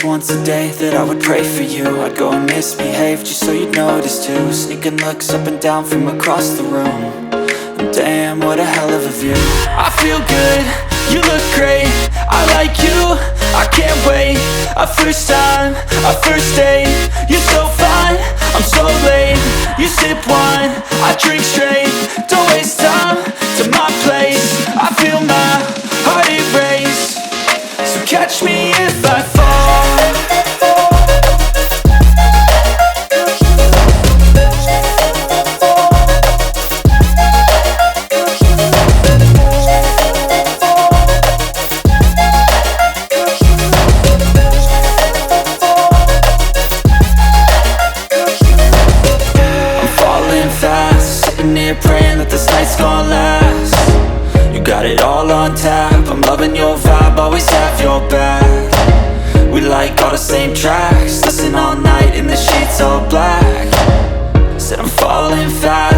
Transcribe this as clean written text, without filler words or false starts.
once a day that I would pray for you. I'd go and misbehave just so you'd notice too. Sneaking looks up and down from across the room. And damn, what a hell of a view. I feel good, you look great, I like you, I can't wait. A first time, a first date, you're so fine, I'm so late. You sip wine, I drink straight. Don't waste time to my place. I feel my heart erase. So catch me if I fall. Praying that this night's gonna last. You got it all on tap, I'm loving your vibe, always have your back. We like all the same tracks, listen all night in the sheets all black. Said I'm falling fast.